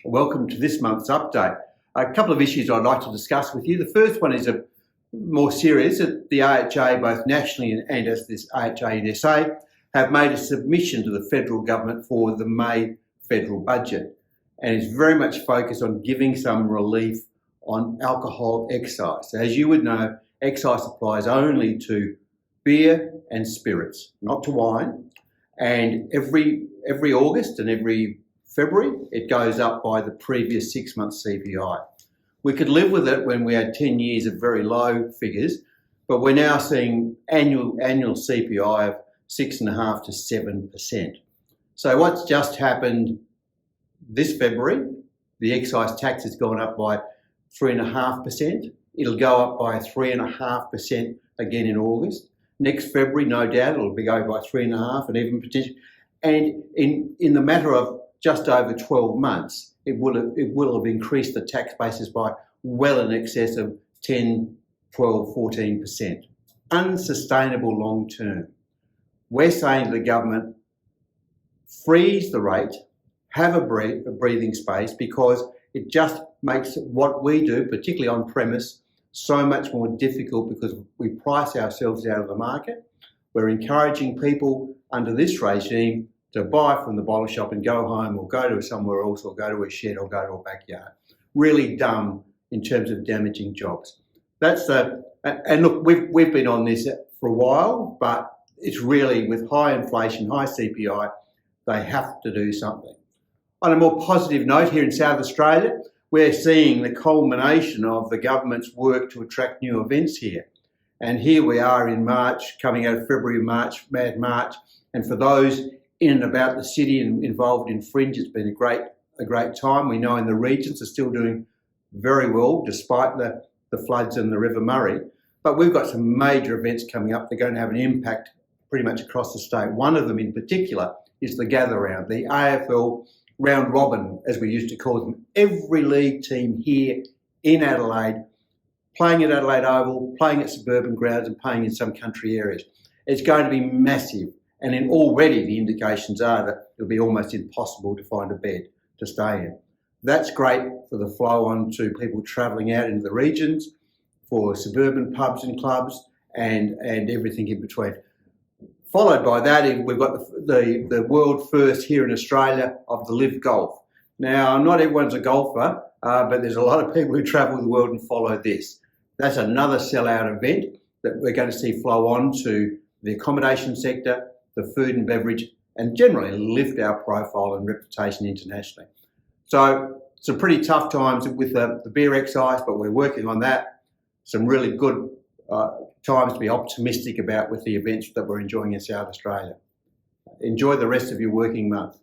Welcome to this month's update. A couple of issues I'd like to discuss with you. The first one is more serious. The AHA, both nationally and as this AHA in SA, have made a submission to the federal government for the May federal budget, and is very much focused on giving some relief on alcohol excise. As you would know, excise applies only to beer and spirits, not to wine. And every August and every February, it goes up by the previous 6 months CPI. We could live with it when we had 10 years of very low figures, but we're now seeing annual CPI of 6.5% to 7%. So what's just happened this February, the excise tax has gone up by 3.5%. It'll go up by 3.5% again in August. Next February, no doubt, it'll be going by 3.5% and even potentially. And in the matter of just over 12 months, it will have increased the tax basis by well in excess of 10, 12, 14%. Unsustainable long term. We're saying to the government, freeze the rate, have a breathing space, because it just makes what we do, particularly on premise, so much more difficult because we price ourselves out of the market. We're encouraging people under this regime to buy from the bottle shop and go home, or go to somewhere else, or go to a shed, or go to a backyard. Really dumb in terms of damaging jobs. And look, we've been on this for a while, but it's really, with high inflation, high CPI, they have to do something. On a more positive note, here in South Australia, we're seeing the culmination of the government's work to attract new events here. And here we are in March, coming out of February, March, Mad March. And for those in and about the city and involved in Fringe, it's been a great time. We know in the regions are still doing very well, despite the floods in the River Murray. But we've got some major events coming up. They're going to have an impact pretty much across the state. One of them in particular is the Gather Round, the AFL round robin, as we used to call them. Every league team here in Adelaide, playing at Adelaide Oval, playing at suburban grounds, and playing in some country areas. It's going to be massive. And already the indications are that it'll be almost impossible to find a bed to stay in. That's great for the flow on to people travelling out into the regions, for suburban pubs and clubs, and everything in between. Followed by that, we've got the world first here in Australia of the Live Golf. Now, not everyone's a golfer, but there's a lot of people who travel the world and follow this. That's another sellout event that we're going to see flow on to the accommodation sector, the food and beverage, and generally lift our profile and reputation internationally. So some pretty tough times with the beer excise, but we're working on that. Some really good times to be optimistic about with the events that we're enjoying in South Australia. Enjoy the rest of your working month.